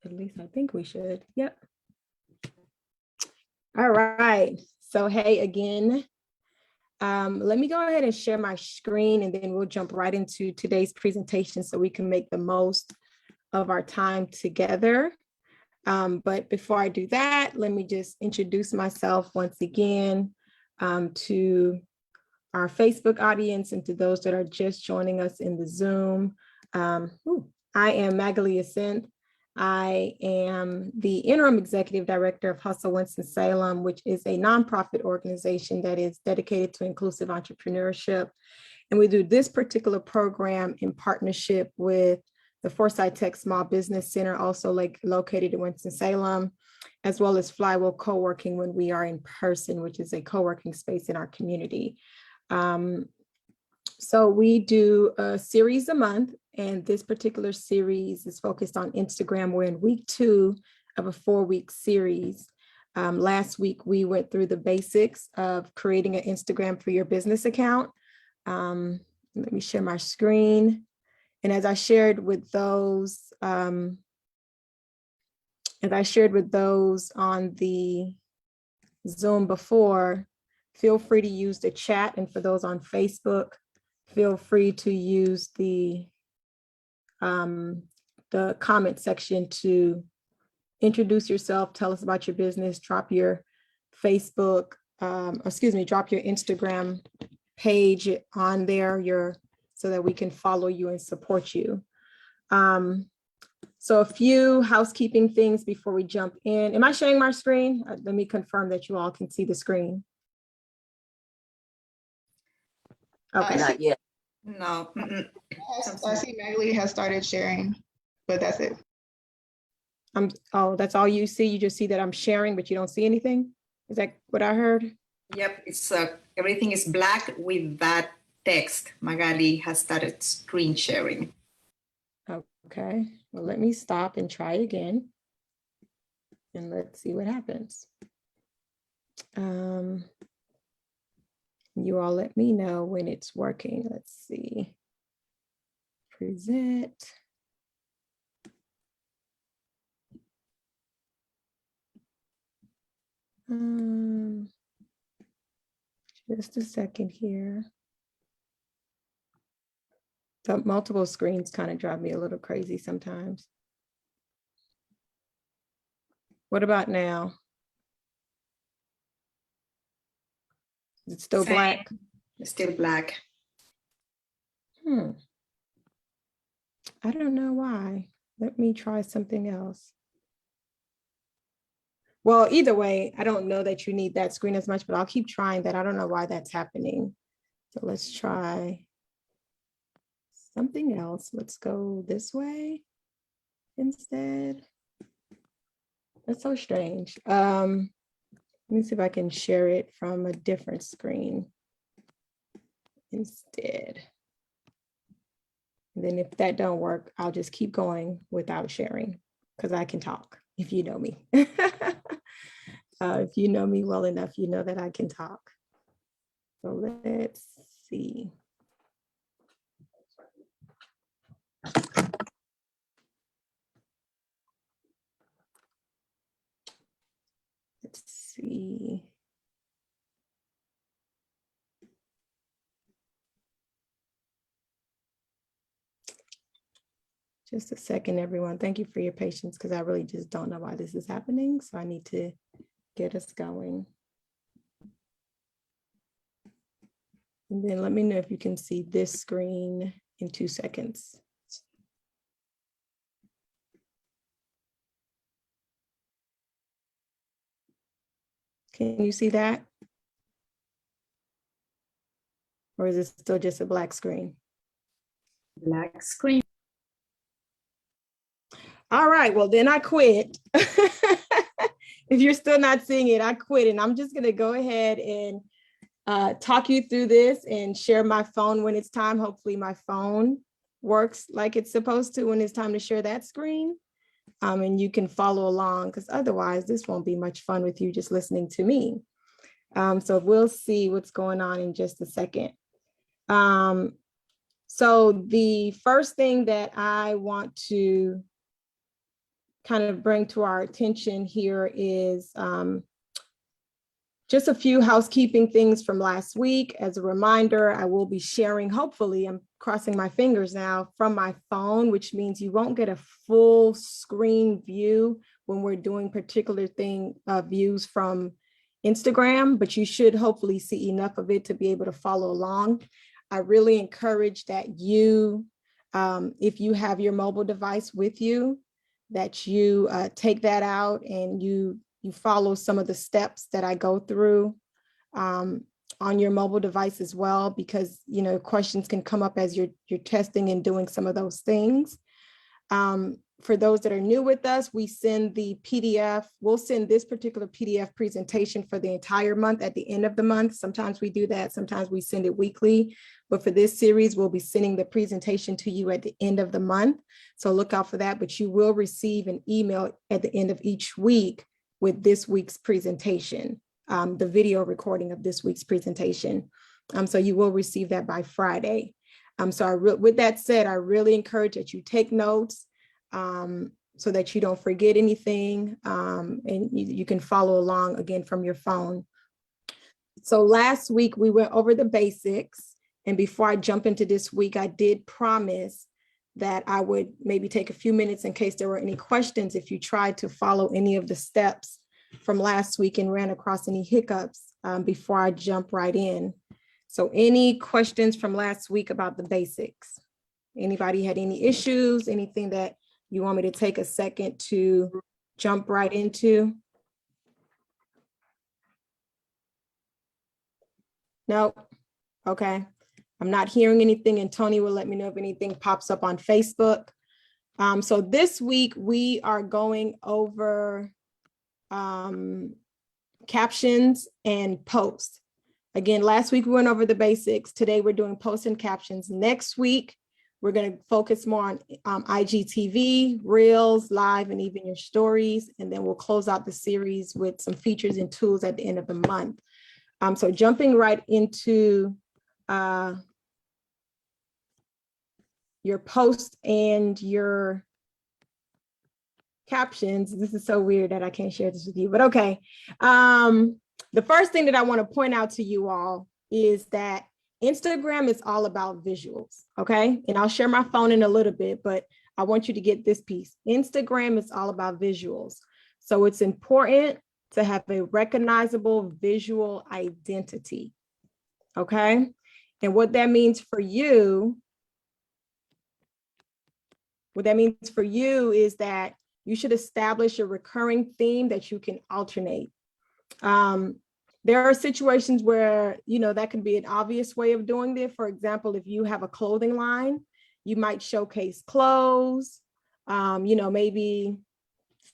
At least I think we should. Yep. All right. So, hey, again, let me go ahead and share my screen and then we'll jump right into today's presentation so we can make the most of our time together. But before I do that, let me just introduce myself once again to our Facebook audience and to those that are just joining us in the Zoom. I am Magali Ascent. I am the interim executive director of Hustle Winston-Salem, which is a nonprofit organization that is dedicated to inclusive entrepreneurship. And we do this particular program in partnership with the Foresight Tech Small Business Center, also located in Winston-Salem, as well as Flywheel Co-working when we are in person, which is a co-working space in our community. So we do a series a month, and this particular series is focused on Instagram. We're in week 2 of a 4-week series. Last week, we went through the basics of creating an Instagram for your business account. Let me share my screen. And as I shared with those, on the Zoom before, feel free to use the chat. And for those on Facebook, feel free to use the comment section to introduce yourself, tell us about your business, drop your Facebook, drop your Instagram page on there, so that we can follow you and support you. So a few housekeeping things before we jump in. Am I sharing my screen? Let me confirm that you all can see the screen. Okay. Not yet. No. I see Magali has started sharing, but that's it. Oh, that's all you see? You just see that I'm sharing, but you don't see anything? Is that what I heard? Yep, it's everything is black with that text. Magali has started screen sharing. Okay, well, let me stop and try again. And let's see what happens. You all let me know when it's working. Let's see. Present. Just a second here. So multiple screens kind of drive me a little crazy sometimes. What about now? Is it still Same. black? It's still black. I don't know why. Let me try something else. Well, either way, I don't know that you need that screen as much, but I'll keep trying that. I don't know why that's happening. So let's try something else. Let's go this way instead. That's so strange. Let me see if I can share it from a different screen instead. And then if that don't work, I'll just keep going without sharing because I can talk, if you know me. If you know me well enough, you know that I can talk. So let's see. Let's see. Just a second, everyone. Thank you for your patience because I really just don't know why this is happening. So I need to get us going. And then let me know if you can see this screen in 2 seconds. Can you see that? Or is it still just a black screen? Black screen. All right, well, then I quit. If you're still not seeing it, I quit. And I'm just going to go ahead and talk you through this and share my phone when it's time. Hopefully my phone works like it's supposed to when it's time to share that screen. And you can follow along because otherwise this won't be much fun with you just listening to me. So we'll see what's going on in just a second. So the first thing that I want to kind of bring to our attention here is just a few housekeeping things from last week. As a reminder, I will be sharing, hopefully, I'm crossing my fingers now, from my phone, which means you won't get a full screen view when we're doing particular views from Instagram, but you should hopefully see enough of it to be able to follow along. I really encourage that you, if you have your mobile device with you, that you take that out and you follow some of the steps that I go through on your mobile device as well, because questions can come up as you're testing and doing some of those things. For those that are new with us, we send the PDF. We'll send this particular PDF presentation for the entire month at the end of the month. Sometimes we do that. Sometimes we send it weekly. But for this series, we'll be sending the presentation to you at the end of the month. So look out for that. But you will receive an email at the end of each week with this week's presentation, the video recording of this week's presentation. So you will receive that by Friday. So with that said, I really encourage that you take notes so that you don't forget anything, and you can follow along again from your phone. So last week we went over the basics, and before I jump into this week, I did promise that I would maybe take a few minutes in case there were any questions if you tried to follow any of the steps from last week and ran across any hiccups before I jump right in. So any questions from last week about the basics? Anybody had any issues, anything that you want me to take a second to jump right into? No? Okay. I'm not hearing anything, and Tony will let me know if anything pops up on Facebook. So this week we are going over captions and posts. Again, last week we went over the basics. Today we're doing posts and captions. Next week, we're going to focus more on IGTV, Reels, Live, and even your stories. And then we'll close out the series with some features and tools at the end of the month. So jumping right into your post and your captions. This is so weird that I can't share this with you, but okay. The first thing that I want to point out to you all is that Instagram is all about visuals, okay? And I'll share my phone in a little bit, but I want you to get this piece. Instagram is all about visuals. So it's important to have a recognizable visual identity, okay? And what that means for you, is that you should establish a recurring theme that you can alternate. There are situations where, that could be an obvious way of doing this. For example, if you have a clothing line, you might showcase clothes, maybe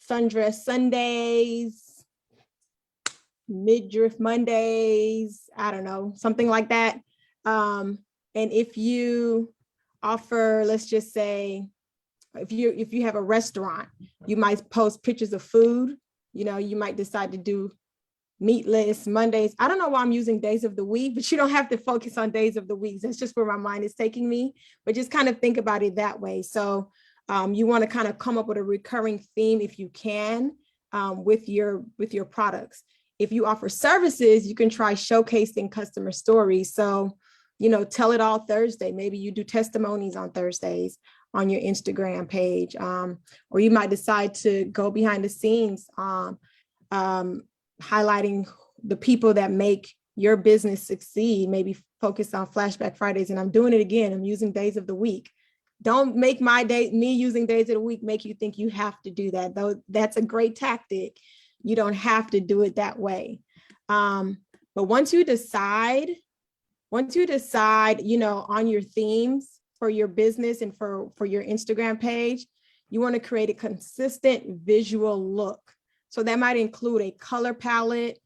sundress Sundays, midriff Mondays, I don't know, something like that. And if you offer, let's just say, if you have a restaurant, you might post pictures of food. You might decide to do meatless Mondays. I don't know why I'm using days of the week, but you don't have to focus on days of the week. That's just where my mind is taking me, but just kind of think about it that way. So you want to kind of come up with a recurring theme if you can with your products. If you offer services, you can try showcasing customer stories. So, tell it all Thursday. Maybe you do testimonies on Thursdays on your Instagram page, or you might decide to go behind the scenes highlighting the people that make your business succeed, maybe focus on Flashback Fridays. And I'm doing it again. I'm using days of the week. Don't make me using days of the week make you think you have to do that, though. That's a great tactic. You don't have to do it that way. But once you decide, on your themes for your business and for your Instagram page, you want to create a consistent visual look. So that might include a color palette,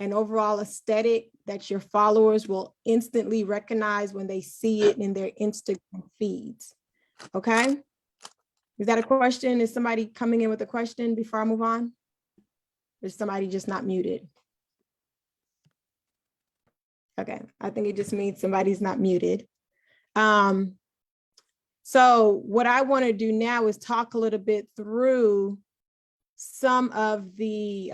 an overall aesthetic that your followers will instantly recognize when they see it in their Instagram feeds. Okay. Is that a question? Is somebody coming in with a question before I move on? Or is somebody just not muted? Okay, I think it just means somebody's not muted. So what I want to do now is talk a little bit through some of the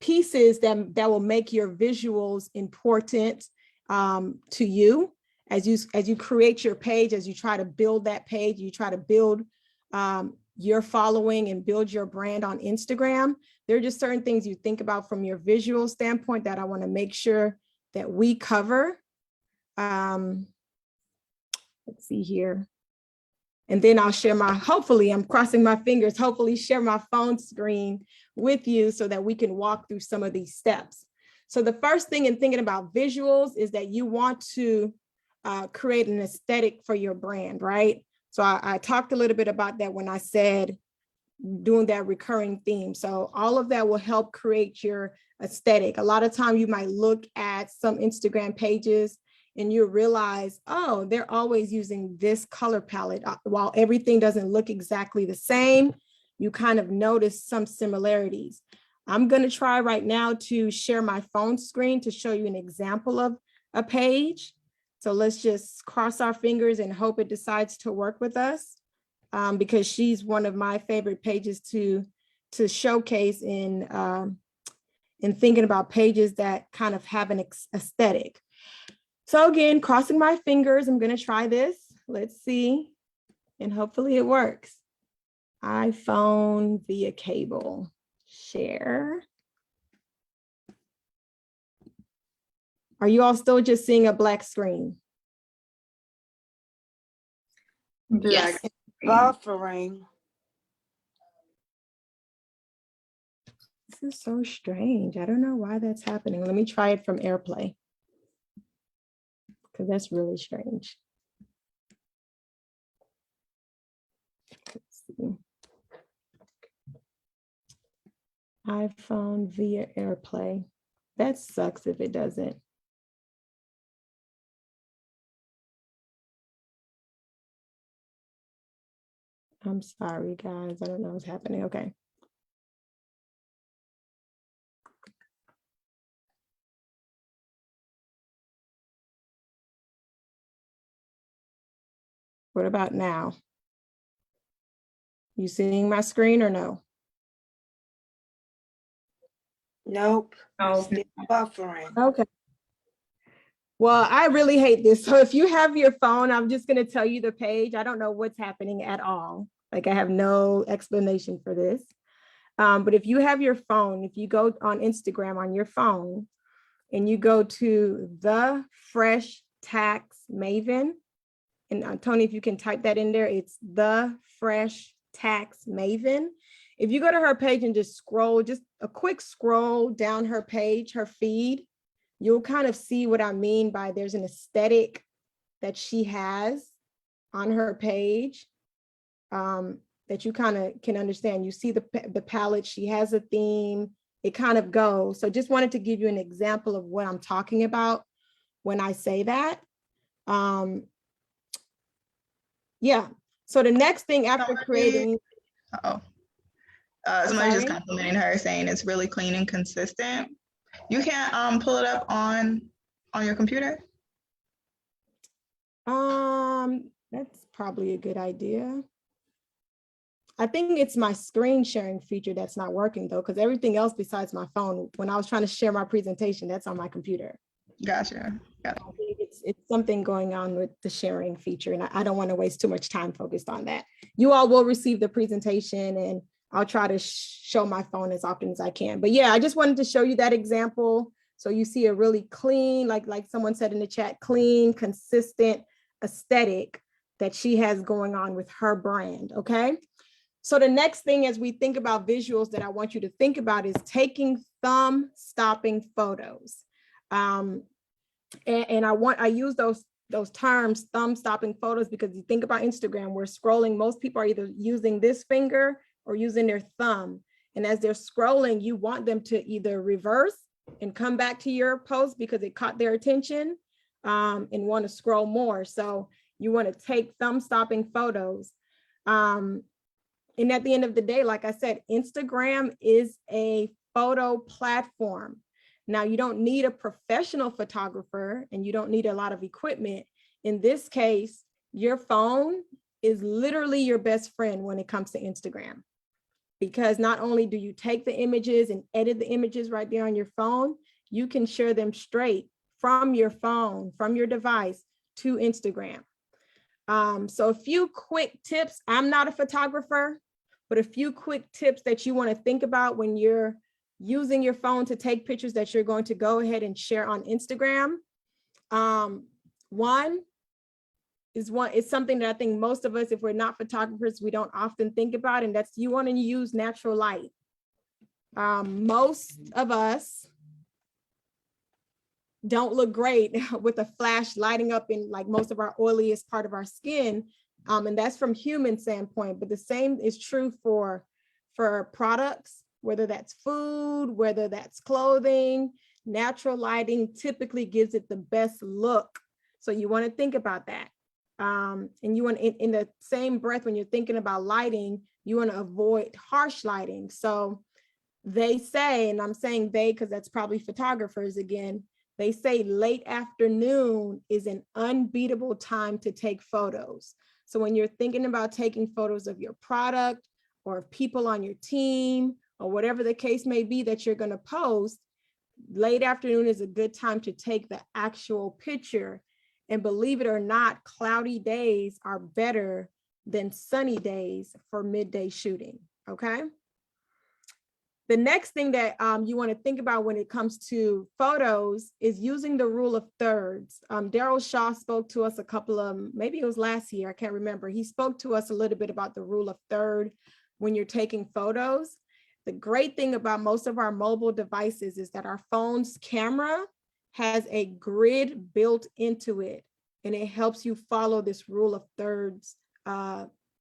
pieces that will make your visuals important to you as you create your page, as you try to build that page, you try to build your following and build your brand on Instagram. There are just certain things you think about from your visual standpoint that I want to make sure that we cover. Let's see here. And then I'll share hopefully I'm crossing my fingers, hopefully share my phone screen with you so that we can walk through some of these steps. So the first thing in thinking about visuals is that you want to create an aesthetic for your brand, right? So I talked a little bit about that when I said doing that recurring theme. So all of that will help create your aesthetic. A lot of time you might look at some Instagram pages and you realize, oh, they're always using this color palette. While everything doesn't look exactly the same, you kind of notice some similarities. I'm gonna try right now to share my phone screen to show you an example of a page. So let's just cross our fingers and hope it decides to work with us, because she's one of my favorite pages to showcase in thinking about pages that kind of have an aesthetic. So again, crossing my fingers, I'm gonna try this. Let's see, and hopefully it works. iPhone via cable, share. Are you all still just seeing a black screen? Black. Yes. Buffering. This is so strange. I don't know why that's happening. Let me try it from AirPlay, because that's really strange. Let's see. iPhone via AirPlay. That sucks if it doesn't. I'm sorry, guys. I don't know what's happening. Okay. What about now? You seeing my screen or no? Nope. No. Still buffering. Okay. Well, I really hate this. So if you have your phone, I'm just going to tell you the page. I don't know what's happening at all. Like I have no explanation for this. But if you have your phone, if you go on Instagram on your phone and you go to the Fresh Tax Maven, and Tony, if you can type that in there, it's the Fresh Tax Maven. If you go to her page and just scroll, just a quick scroll down her page, her feed, you'll kind of see what I mean by there's an aesthetic that she has on her page that you kind of can understand. You see the palette, she has a theme, it kind of goes. So just wanted to give you an example of what I'm talking about when I say that. Yeah, so the next thing after creating. Somebody just complimenting her saying it's really clean and consistent. You can't pull it up on your computer? That's probably a good idea. I think it's my screen sharing feature that's not working though, because everything else besides my phone, when I was trying to share my presentation, that's on my computer. Gotcha. I think it's something going on with the sharing feature, and I don't want to waste too much time focused on that. You all will receive the presentation, and I'll try to show my phone as often as I can. But yeah, I just wanted to show you that example. So you see a really clean, like someone said in the chat, clean, consistent aesthetic that she has going on with her brand, okay? So the next thing as we think about visuals that I want you to think about is taking thumb-stopping photos. And I use those terms, thumb-stopping photos, because you think about Instagram, we're scrolling, most people are either using this finger or using their thumb. And as they're scrolling, you want them to either reverse and come back to your post because it caught their attention and want to scroll more. So you want to take thumb-stopping photos. And at the end of the day, like I said, Instagram is a photo platform. Now, you don't need a professional photographer and you don't need a lot of equipment. In this case, your phone is literally your best friend when it comes to Instagram, because not only do you take the images and edit the images right there on your phone, you can share them straight from your phone, from your device to Instagram. So a few quick tips. I'm not a photographer, but a few quick tips that you want to think about when you're using your phone to take pictures that you're going to go ahead and share on Instagram. One is something that I think most of us, if we're not photographers, we don't often think about, and that's you want to use natural light. Most of us don't look great with a flash lighting up in like most of our oiliest part of our skin. And that's from human standpoint, but the same is true for products, whether that's food, whether that's clothing. Natural lighting typically gives it the best look. So you want to think about that. And you want in the same breath, when you're thinking about lighting, you want to avoid harsh lighting. So they say, and I'm saying they because that's probably photographers again, they say late afternoon is an unbeatable time to take photos. So when you're thinking about taking photos of your product or of people on your team or whatever the case may be that you're going to post, late afternoon is a good time to take the actual picture. And believe it or not, cloudy days are better than sunny days for midday shooting, okay? The next thing that you want to think about when it comes to photos is using the rule of thirds. Daryl Shaw spoke to us maybe it was last year, I can't remember. He spoke to us a little bit about the rule of third when you're taking photos. The great thing about most of our mobile devices is that our phone's camera has a grid built into it, and it helps you follow this rule of thirds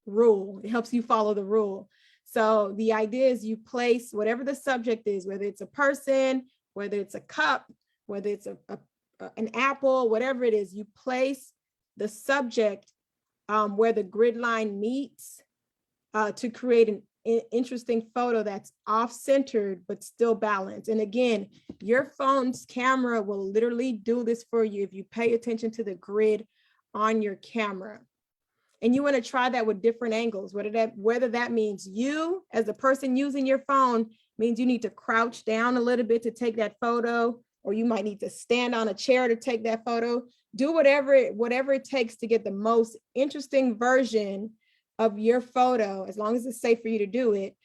rule. It helps you follow the rule. So the idea is you place whatever the subject is, whether it's a person, whether it's a cup, whether it's an apple, whatever it is, you place the subject where the grid line meets to create an interesting photo that's off-centered but still balanced. And again, your phone's camera will literally do this for you if you pay attention to the grid on your camera. And you want to try that with different angles, whether that means you as a person using your phone means you need to crouch down a little bit to take that photo, or you might need to stand on a chair to take that photo. Do whatever it takes to get the most interesting version of your photo, as long as it's safe for you to do it,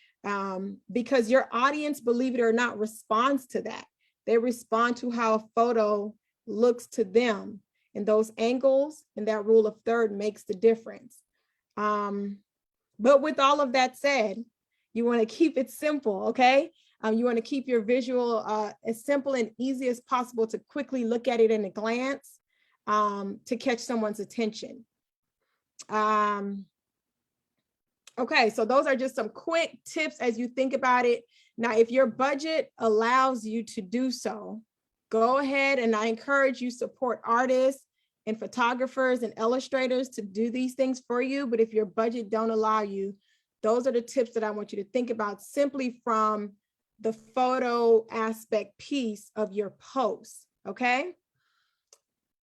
because your audience, believe it or not, responds to that. They respond to how a photo looks to them. And those angles and that rule of third makes the difference. But with all of that said, you want to keep it simple, okay? You want to keep your visual as simple and easy as possible to quickly look at it in a glance to catch someone's attention. Okay, so those are just some quick tips as you think about it. Now, if your budget allows you to do so, go ahead, and I encourage you support artists and photographers and illustrators to do these things for you. But if your budget don't allow you, those are the tips that I want you to think about simply from the photo aspect piece of your post, okay?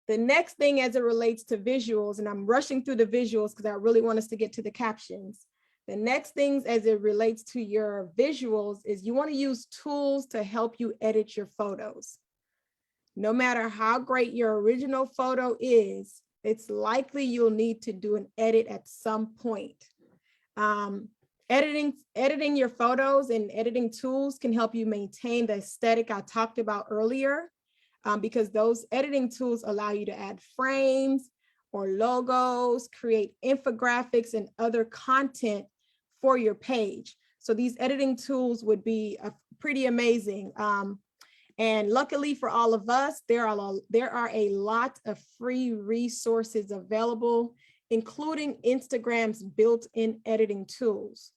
The next thing as it relates to visuals, and I'm rushing through the visuals because I really want us to get to the captions. The next things as it relates to your visuals is you want to use tools to help you edit your photos. No matter how great your original photo is, it's likely you'll need to do an edit at some point. Editing your photos and editing tools can help you maintain the aesthetic I talked about earlier, because those editing tools allow you to add frames or logos, create infographics and other content for your page. So these editing tools would be pretty amazing. And luckily for all of us, there are a lot of free resources available, including Instagram's built-in editing tools.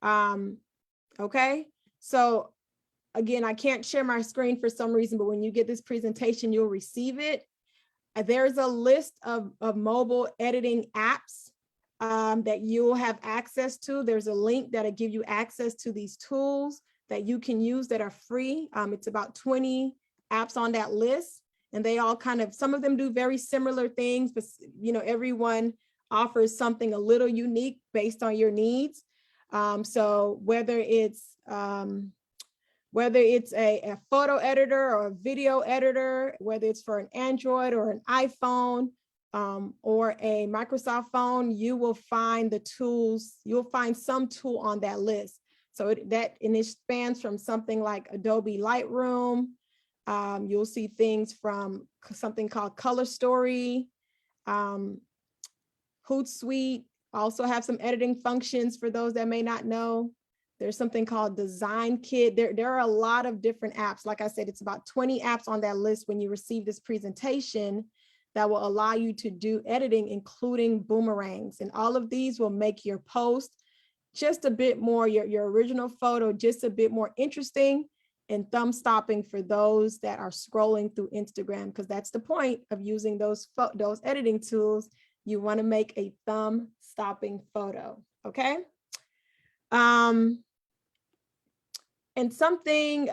Okay, so again, I can't share my screen for some reason, but when you get this presentation, you'll receive it. There's a list of mobile editing apps that you'll have access to. There's a link that'll give you access to these tools that you can use that are free. It's about 20 apps on that list, and they all some of them do very similar things, but everyone offers something a little unique based on your needs. So whether it's a photo editor or a video editor, whether it's for an Android or an iPhone, or a Microsoft phone, you will find the tools, you'll find some tool on that list. So it spans from something like Adobe Lightroom. You'll see things from something called Color Story, Hootsuite, also have some editing functions for those that may not know. There's something called Design Kit. There are a lot of different apps. Like I said, it's about 20 apps on that list when you receive this presentation that will allow you to do editing, including boomerangs. And all of these will make your post just a bit more, your original photo, just a bit more interesting and thumb stopping for those that are scrolling through Instagram, because that's the point of using those editing tools. You want to make a thumb stopping photo, okay? And something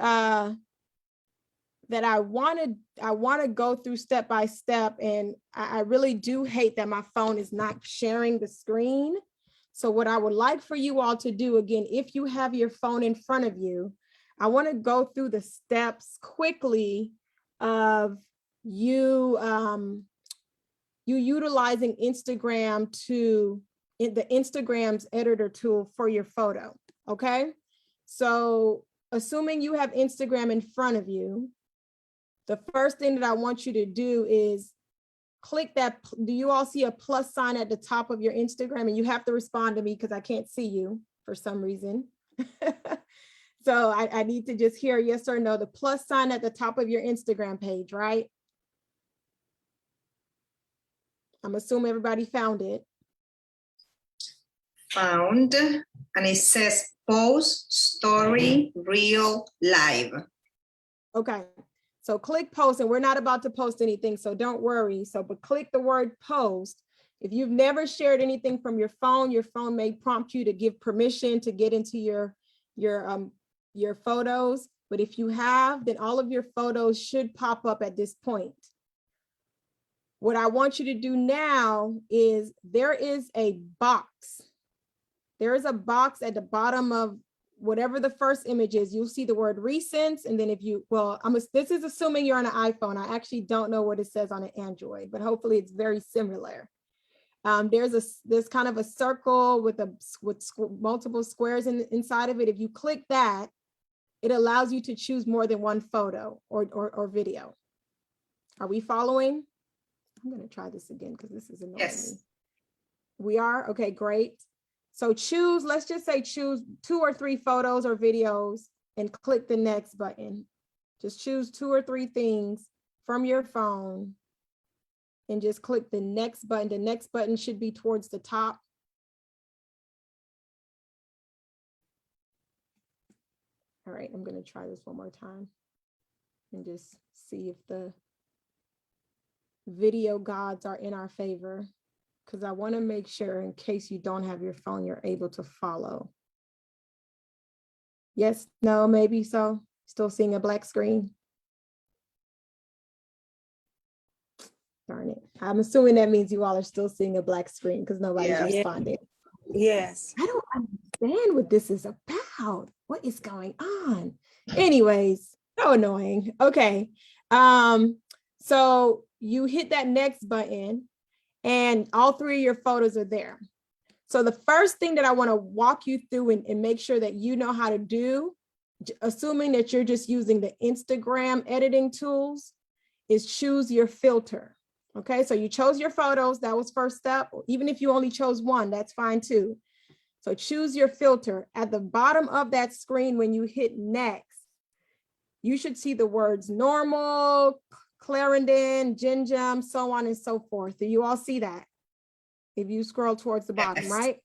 that I want to go through step by step, and I really do hate that my phone is not sharing the screen. So what I would like for you all to do, again, if you have your phone in front of you, I want to go through the steps quickly of you utilizing Instagram the Instagram's editor tool for your photo, okay? So assuming you have Instagram in front of you, the first thing that I want you to do is click that. Do you all see a plus sign at the top of your Instagram? And you have to respond to me because I can't see you for some reason. So I need to just hear yes or no. The plus sign at the top of your Instagram page, right? I'm assuming everybody found it. Found, and it says post, story, reel, live. Okay, so click post, and we're not about to post anything, so don't worry. But click the word post. If you've never shared anything from your phone may prompt you to give permission to get into your photos. But if you have, then all of your photos should pop up at this point. What I want you to do now is there is a box. There is a box at the bottom of whatever the first image is. You'll see the word recents. And then this is assuming you're on an iPhone. I actually don't know what it says on an Android, but hopefully it's very similar. There's kind of a circle with multiple squares inside of it. If you click that, it allows you to choose more than one photo or video. Are we following? I'm going to try this again because this is annoying me. We are? Okay, great. So let's just say choose 2 or 3 photos or videos and click the next button. Just choose 2 or 3 things from your phone and just click the next button. The next button should be towards the top. All right, I'm going to try this one more time and just see if the video gods are in our favor, because I want to make sure in case you don't have your phone, you're able to follow. Yes, no, maybe so. Still seeing a black screen. Darn it. I'm assuming that means you all are still seeing a black screen because nobody's responding. Yes. I don't understand what this is about. What is going on? Anyways, so annoying. Okay. So you hit that next button and all 3 of your photos are there. So the first thing that I want to walk you through and make sure that you know how to do, assuming that you're just using the Instagram editing tools, is choose your filter. Okay, so you chose your photos. That was first step. Even if you only chose one, that's fine too. So choose your filter. At the bottom of that screen, when you hit next, you should see the words normal, Clarendon, Gingham, so on and so forth. Do you all see that? If you scroll towards the bottom, Yes. right?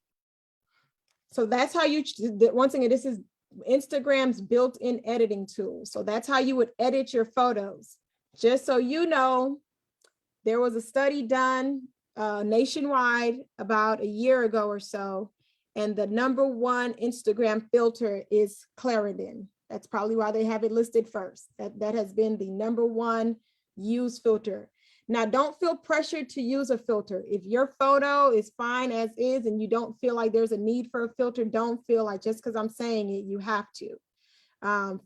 So that's how you, once again, this is Instagram's built-in editing tool. So that's how you would edit your photos. Just so you know, there was a study done nationwide about a year ago or so, and the #1 Instagram filter is Clarendon. That's probably why they have it listed first. That has been the #1 used filter. Now, don't feel pressured to use a filter. If your photo is fine as is and you don't feel like there's a need for a filter, don't feel like just because I'm saying it, you have to.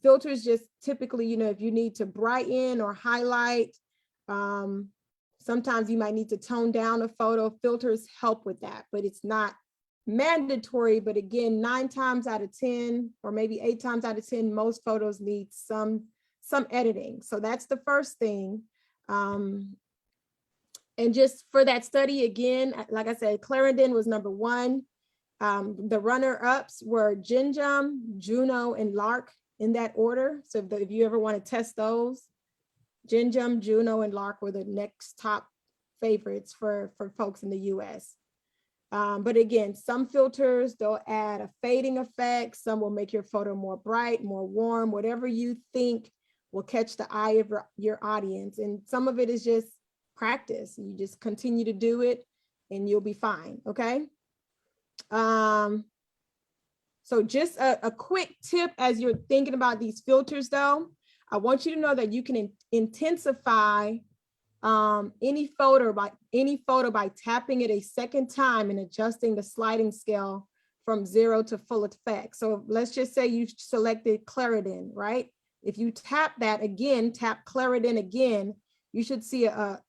Filters just typically, you know, if you need to brighten or highlight, sometimes you might need to tone down a photo. Filters help with that, but it's not mandatory. But again, 9 times out of 10, or maybe 8 times out of 10, most photos need some editing. So that's the first thing. And just for that study, again, like I said, Clarendon was number 1. The runner-ups were Ginjam, Juno, and Lark in that order. So if you ever want to test those, Ginjam, Juno, and Lark were the next top favorites for folks in the US. But again, some filters, they'll add a fading effect. Some will make your photo more bright, more warm, whatever you think will catch the eye of your audience. And some of it is just practice. You just continue to do it and you'll be fine, okay? So just a quick tip as you're thinking about these filters though, I want you to know that you can intensify any photo by tapping it a second time and adjusting the sliding scale from 0 to full effect. So let's just say you selected Clarendon, right? If you tap that again, tap Clarendon again, you should see a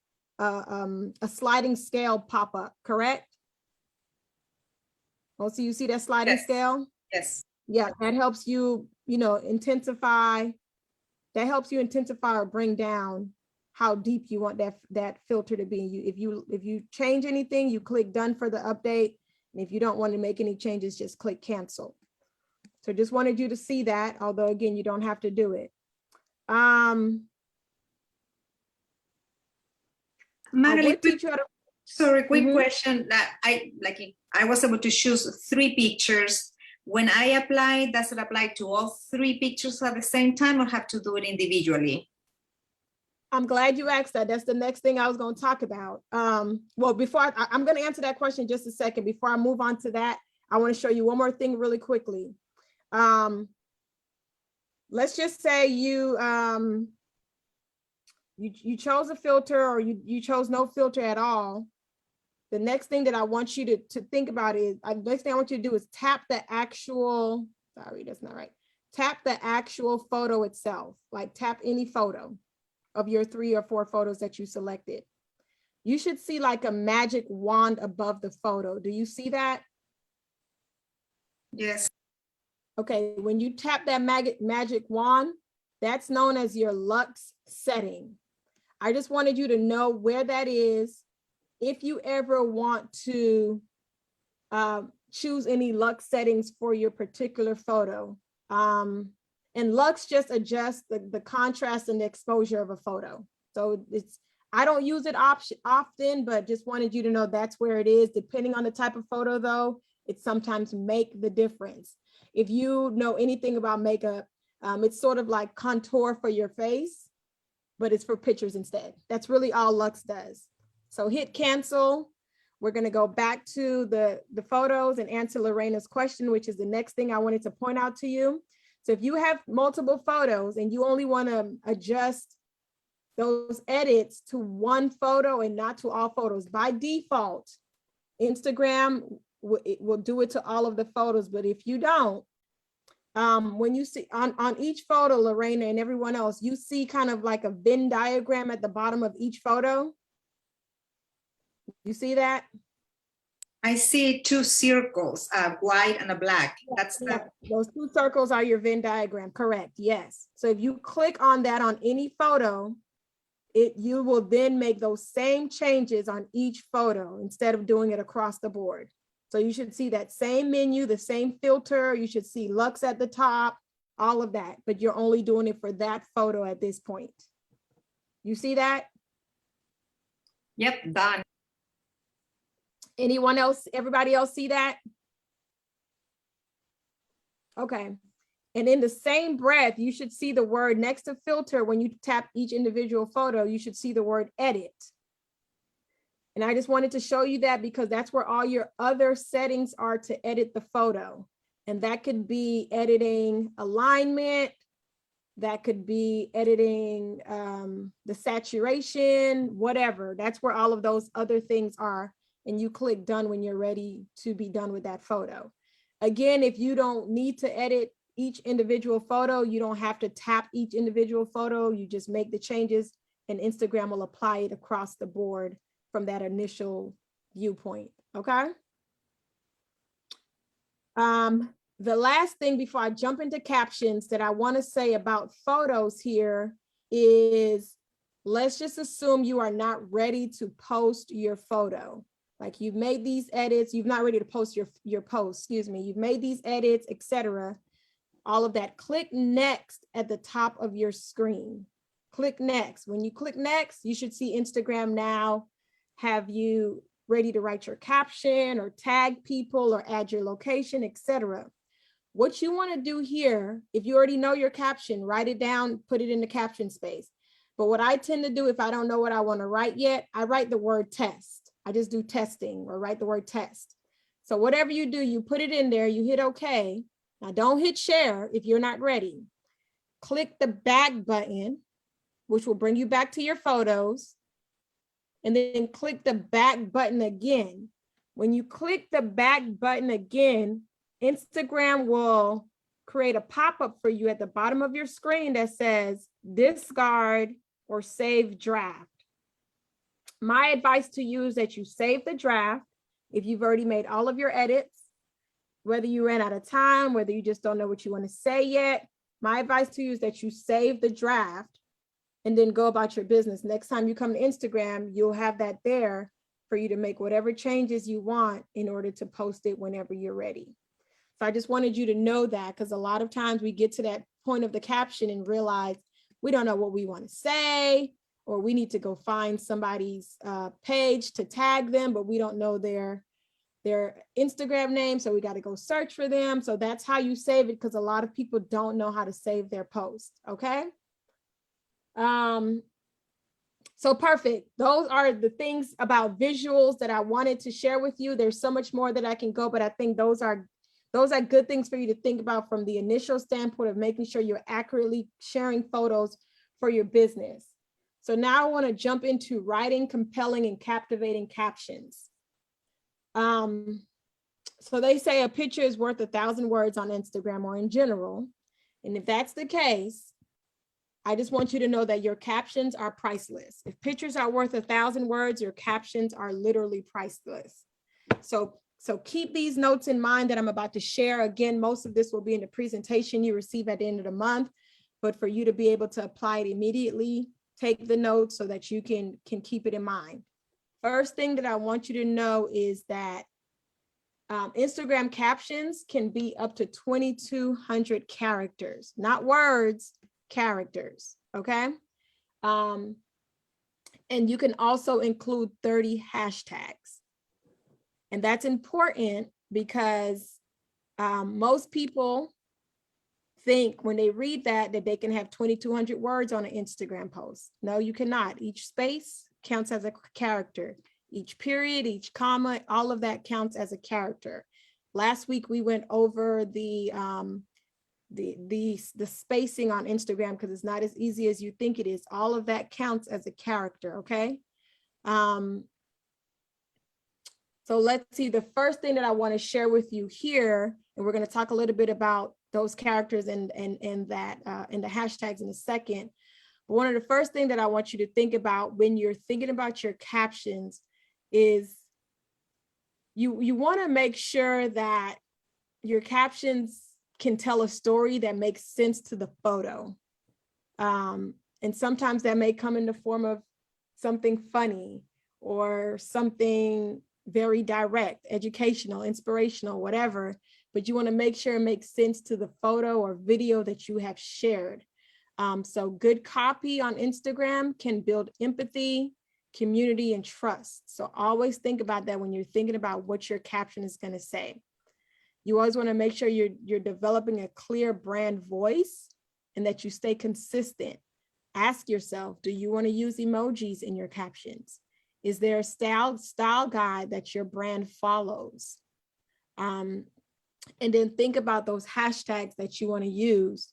sliding scale pop up, correct? Oh, so you see that sliding scale? Yes. Yeah, that helps you, intensify. That helps you intensify or bring down how deep you want that filter to be. If you change anything, you click done for the update. And if you don't want to make any changes, just click cancel. So just wanted you to see that, although again, you don't have to do it. Magali, quick Mm-hmm. question that I was able to choose 3 pictures. When I apply, does it apply to all 3 pictures at the same time or have to do it individually? I'm glad you asked that. That's the next thing I was going to talk about. Well, before I'm going to answer that question in just a second. Before I move on to that, I want to show you one more thing really quickly. Let's just say you chose a filter or you chose no filter at all. The next thing that I want you to think about is, next thing I want you to do is tap the actual, sorry, that's not right. Tap the actual photo itself, like tap any photo of your 3 or 4 photos that you selected. You should see like a magic wand above the photo. Do you see that? Yes. Okay, when you tap that magic wand, that's known as your lux setting. I just wanted you to know where that is. If you ever want to choose any lux settings for your particular photo. And lux just adjusts the contrast and the exposure of a photo. So I don't use it often, but just wanted you to know that's where it is. Depending on the type of photo though, it sometimes make the difference. If you know anything about makeup, it's sort of like contour for your face, but it's for pictures instead. That's really all Lux does. So hit cancel. We're gonna go back to the photos and answer Lorena's question, which is the next thing I wanted to point out to you. So if you have multiple photos and you only wanna adjust those edits to one photo and not to all photos, by default, Instagram will do it to all of the photos. But if you don't, when you see on each photo, Lorena and everyone else, you see kind of like a Venn diagram at the bottom of each photo. You see that? I see 2 circles, a white and a black. That's those 2 circles are your Venn diagram, correct? Yes. So if you click on that on any photo, you will then make those same changes on each photo instead of doing it across the board. So you should see that same menu, the same filter. You should see Lux at the top, all of that, but you're only doing it for that photo at this point. You see that? Yep, done. Anyone else, everybody else see that? Okay. And in the same breath, you should see the word next to filter. When you tap each individual photo, you should see the word edit. And I just wanted to show you that because that's where all your other settings are to edit the photo. And that could be editing alignment, That could be editing the saturation, whatever. That's where all of those other things are. And you click done when you're ready to be done with that photo. Again, if you don't need to edit each individual photo, you don't have to tap each individual photo. You just make the changes and Instagram will apply it across the board from that initial viewpoint, okay? The last thing before I jump into captions that I want to say about photos here is, let's just assume you are not ready to post your photo. Like you've made these edits, you're not ready to post your post, excuse me. You've made these edits, etc. All of that. Click next at the top of your screen. Click next. When you click next, you should see Instagram now have you ready to write your caption or tag people or add your location, etc. What you want to do here, if you already know your caption, write it down, put it in the caption space. But what I tend to do if I don't know what I want to write yet, I write the word test. I just do testing or write the word test. So whatever you do, you put it in there, you hit OK. Now don't hit share if you're not ready. Click the back button, which will bring you back to your photos. And then click the back button again. When you click the back button again, Instagram will create a pop-up for you at the bottom of your screen that says discard or save draft. My advice to you is that you save the draft if you've already made all of your edits, whether you ran out of time, whether you just don't know what you want to say yet. My advice to you is that you save the draft and then go about your business. Next time you come to Instagram, you'll have that there for you to make whatever changes you want in order to post it whenever you're ready. So I just wanted you to know that, because a lot of times we get to that point of the caption and realize we don't know what we want to say, or we need to go find somebody's page to tag them, but we don't know their Instagram name, so we got to go search for them. So that's how you save it, because a lot of people don't know how to save their post, okay? So perfect. Those are the things about visuals that I wanted to share with you. There's so much more that I can go, but I think those are good things for you to think about from the initial standpoint of making sure you're accurately sharing photos for your business. So now I want to jump into writing compelling and captivating captions. So they say a picture is worth 1,000 words on Instagram or in general. And if that's the case, I just want you to know that your captions are priceless. If pictures are worth 1,000 words, your captions are literally priceless. So keep these notes in mind that I'm about to share. Again, most of this will be in the presentation you receive at the end of the month, but for you to be able to apply it immediately, take the notes so that you can keep it in mind. First thing that I want you to know is that Instagram captions can be up to 2,200 characters, not words, characters, okay? And you can also include 30 hashtags. And that's important because most people think when they read that they can have 2,200 words on an Instagram post. No, you cannot. Each space counts as a character. Each period, each comma, all of that counts as a character. Last week we went over the spacing on Instagram because it's not as easy as you think it is. All of that counts as a character, okay? So let's see, the first thing that I want to share with you here, and we're going to talk a little bit about those characters and the hashtags in a second. But one of the first things that I want you to think about when you're thinking about your captions is you want to make sure that your captions can tell a story that makes sense to the photo. And sometimes that may come in the form of something funny or something very direct, educational, inspirational, whatever, but you want to make sure it makes sense to the photo or video that you have shared. So good copy on Instagram can build empathy, community, and trust. So always think about that when you're thinking about what your caption is going to say. You always want to make sure you're developing a clear brand voice and that you stay consistent. Ask yourself, do you want to use emojis in your captions? Is there a style guide that your brand follows? And then think about those hashtags that you want to use.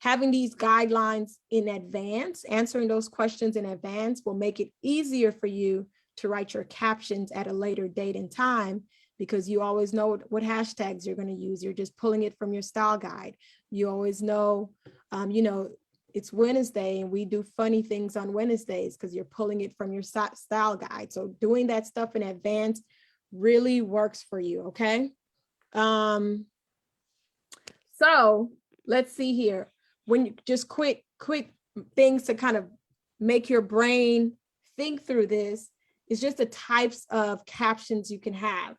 Having these guidelines in advance, answering those questions in advance will make it easier for you to write your captions at a later date and time, because you always know what hashtags you're going to use. You're just pulling it from your style guide. You always know, it's Wednesday and we do funny things on Wednesdays because you're pulling it from your style guide. So doing that stuff in advance really works for you, okay? So let's see here. When you just quick things to kind of make your brain think through this is just the types of captions you can have.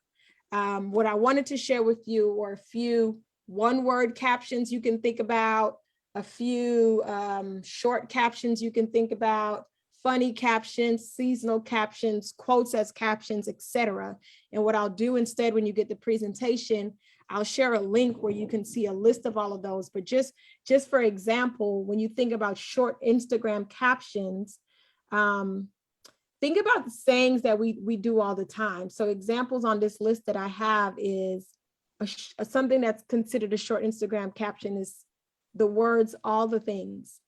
What I wanted to share with you were a few one-word captions you can think about, a few short captions you can think about, funny captions, seasonal captions, quotes as captions, etc. And what I'll do instead when you get the presentation, I'll share a link where you can see a list of all of those. But just for example, when you think about short Instagram captions, think about the sayings that we do all the time. So examples on this list that I have is something that's considered a short Instagram caption is the words, all the things,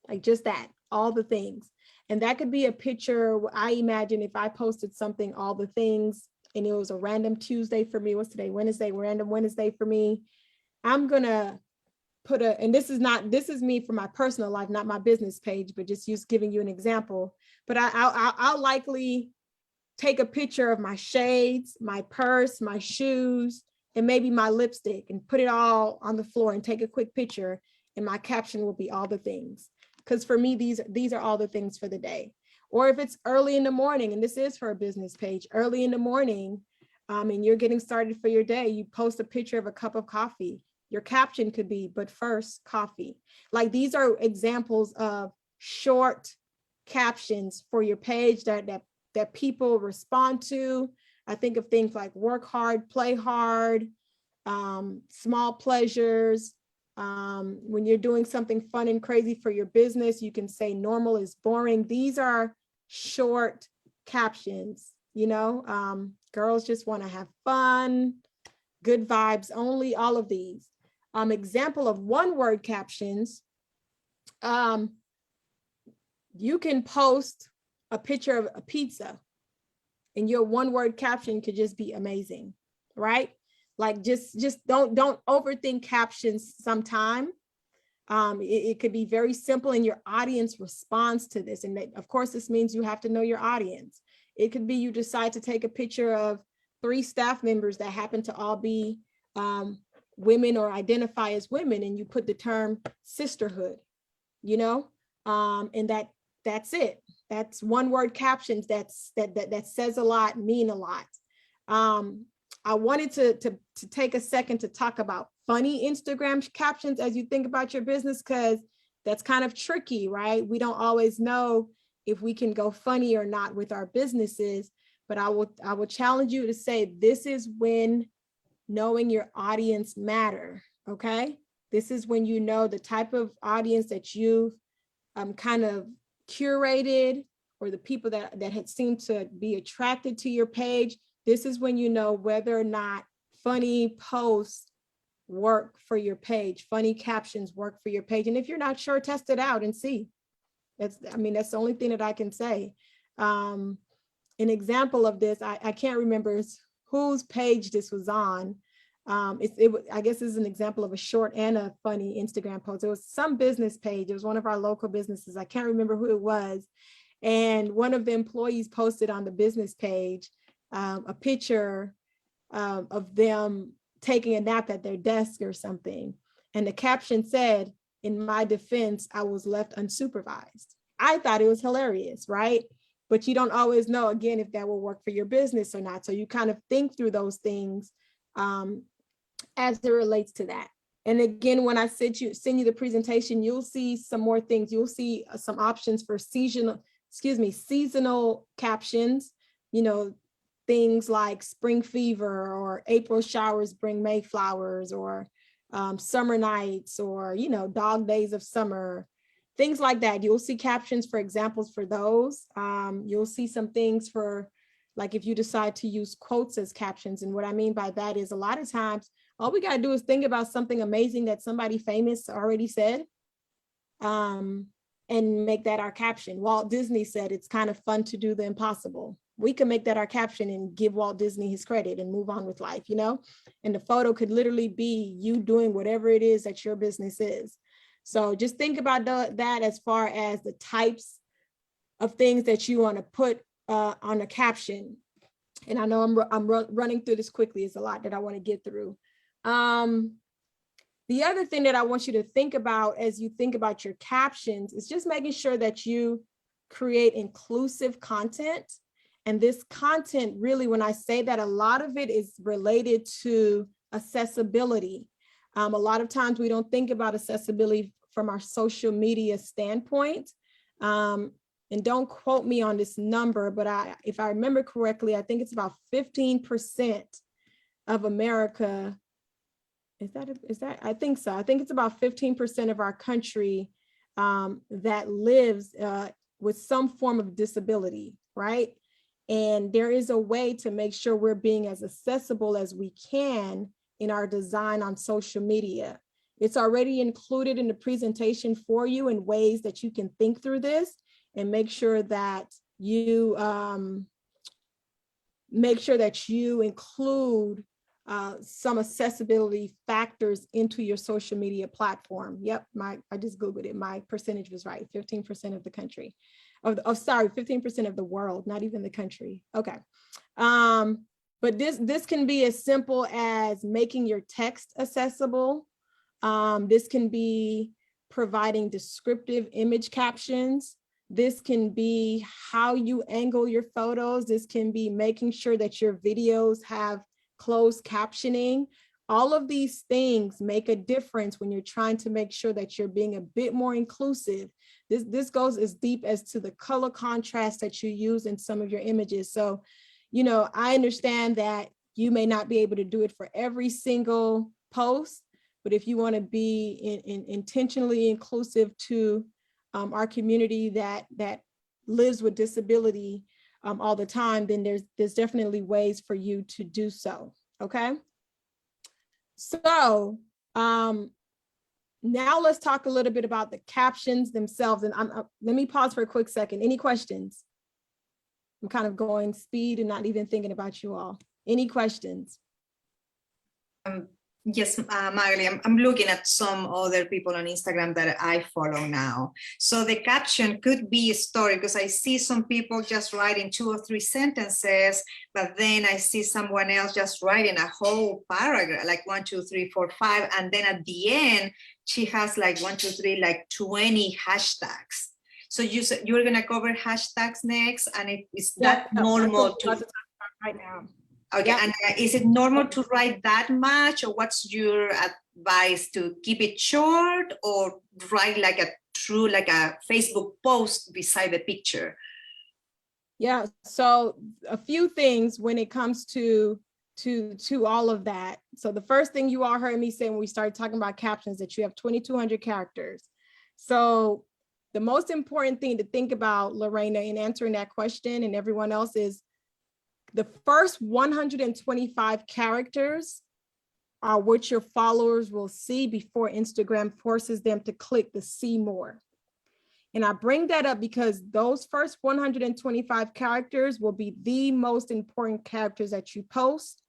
like just that, all the things. And that could be a picture. I imagine if I posted something, all the things, and it was a random Tuesday for me, what's today, Wednesday, random Wednesday for me, I'm gonna put and this is me for my personal life, not my business page, but just giving you an example. But I'll likely take a picture of my shades, my purse, my shoes, and maybe my lipstick, and put it all on the floor and take a quick picture. And my caption will be all the things. Because for me, these are all the things for the day. Or if it's early in the morning, and this is for a business page, early in the morning, and you're getting started for your day, you post a picture of a cup of coffee. Your caption could be, but first, coffee. Like these are examples of short captions for your page that people respond to. I think of things like work hard, play hard, small pleasures. When you're doing something fun and crazy for your business, you can say normal is boring. These are short captions, girls just want to have fun, good vibes only, all of these. Example of one-word captions, you can post a picture of a pizza and your one-word caption could just be amazing, right? Like just don't overthink captions sometime. It could be very simple and your audience responds to this. And of course, this means you have to know your audience. It could be you decide to take a picture of 3 staff members that happen to all be women or identify as women, and you put the term sisterhood, and that's it. That's one-word captions that says a lot, mean a lot. I wanted to take a second to talk about funny Instagram captions as you think about your business, because that's kind of tricky, right? We don't always know if we can go funny or not with our businesses, but I will challenge you to say, this is when knowing your audience matter, okay? This is when you know the type of audience that you've kind of curated, or the people that had seemed to be attracted to your page. This is when you know whether or not funny posts work for your page, funny captions work for your page. And if you're not sure, test it out and see. That's the only thing that I can say. An example of this, I can't remember whose page this was on. I guess this is an example of a short and a funny Instagram post. It was some business page. It was one of our local businesses. I can't remember who it was. And one of the employees posted on the business page a picture of them taking a nap at their desk or something. And the caption said, "In my defense, I was left unsupervised." I thought it was hilarious, right? But you don't always know, again, if that will work for your business or not. So you kind of think through those things as it relates to that. And again, when I send you the presentation, you'll see some more things. You'll see some options for seasonal captions, things like spring fever, or April showers bring May flowers, or summer nights, or, dog days of summer, things like that. You'll see captions for examples for those. You'll see some things for, like, if you decide to use quotes as captions. And what I mean by that is, a lot of times, all we got to do is think about something amazing that somebody famous already said, and make that our caption. Walt Disney said it's kind of fun to do the impossible. We can make that our caption and give Walt Disney his credit and move on with life, you know? And the photo could literally be you doing whatever it is that your business is. So just think about that as far as the types of things that you want to put on a caption. And I know I'm running through this quickly. It's a lot that I want to get through. The other thing that I want you to think about as you think about your captions is just making sure that you create inclusive content. And this content, really, when I say that, a lot of it is related to accessibility. A lot of times we don't think about accessibility from our social media standpoint. And don't quote me on this number, but if I remember correctly, I think it's about 15% of America. Is that, I think so. I think it's about 15% of our country that lives with some form of disability, right? And there is a way to make sure we're being as accessible as we can in our design on social media. It's already included in the presentation for you in ways that you can think through this and make sure that you include some accessibility factors into your social media platform. Yep, I just Googled it. My percentage was right, 15% of the country. Sorry, 15% of the world, not even the country. Okay. But this can be as simple as making your text accessible. This can be providing descriptive image captions. This can be how you angle your photos. This can be making sure that your videos have closed captioning. All of these things make a difference when you're trying to make sure that you're being a bit more inclusive. This goes as deep as to the color contrast that you use in some of your images. So, you know, I understand that you may not be able to do it for every single post, but if you want to be intentionally inclusive to our community that lives with disability all the time, then there's definitely ways for you to do so. Okay. So now let's talk a little bit about the captions themselves. And let me pause for a quick second. Any questions? I'm kind of going speed and not even thinking about you all. Any questions? Yes, Magali, I'm looking at some other people on Instagram that I follow now. So the caption could be a story, because I see some people just writing 2 or 3 sentences, but then I see someone else just writing a whole paragraph, like 1, 2, 3, 4, 5. And then at the end, she has like 1, 2, 3, like 20 hashtags. So you're going to cover hashtags next. And is that normal to right now? Okay, Yeah. and is it normal to write that much, or what's your advice, to keep it short or write like a Facebook post beside the picture? Yeah, so a few things when it comes to all of that. So the first thing you all heard me say when we started talking about captions, that you have 2,200 characters. So the most important thing to think about, Lorena, in answering that question and everyone else, is the first 125 characters are what your followers will see before Instagram forces them to click the see more. And I bring that up because those first 125 characters will be the most important characters that you post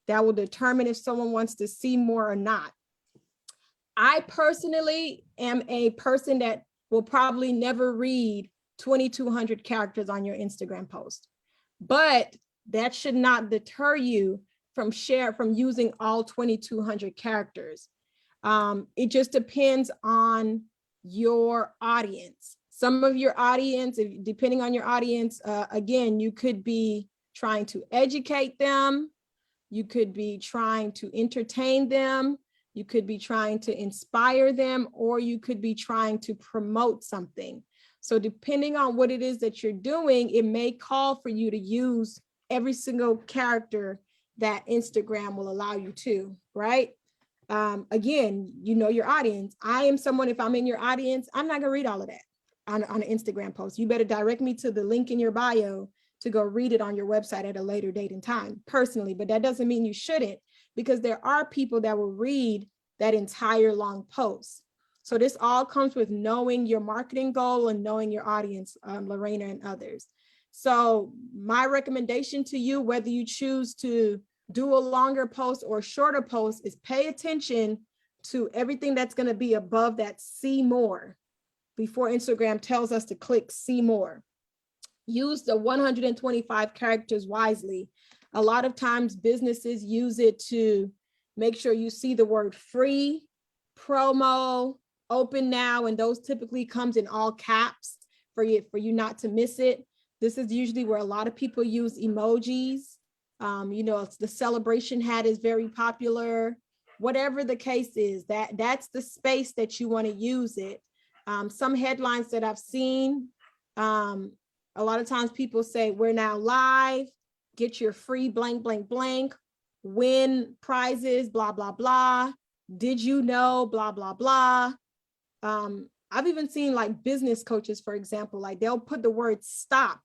that will determine if someone wants to see more or not. I personally am a person that will probably never read 2,200 characters on your Instagram post, but that should not deter you from using all 2,200 characters. It just depends on your audience. Some of your audience, depending on your audience, again, you could be trying to educate them. You could be trying to entertain them. You could be trying to inspire them, or you could be trying to promote something. So depending on what it is that you're doing, it may call for you to use every single character that Instagram will allow you to, right? Again, you know your audience. I am someone, if I'm in your audience, I'm not gonna read all of that on an Instagram post. You better direct me to the link in your bio to go read it on your website at a later date and time, personally, but that doesn't mean you shouldn't, because there are people that will read that entire long post. So this all comes with knowing your marketing goal and knowing your audience, Lorena and others. So my recommendation to you, whether you choose to do a longer post or shorter post, is pay attention to everything that's going to be above that see more before Instagram tells us to click see more. Use the 125 characters wisely. A lot of times businesses use it to make sure you see the word free, promo, open now, and those typically comes in all caps for you not to miss it. This is usually where a lot of people use emojis. You know, the celebration hat is very popular. Whatever the case is, that's the space that you want to use it. Some headlines that I've seen, a lot of times people say, we're now live, get your free blank, blank, blank, win prizes, blah, blah, blah. Did you know, blah, blah, blah. I've even seen like business coaches, for example, like they'll put the word stop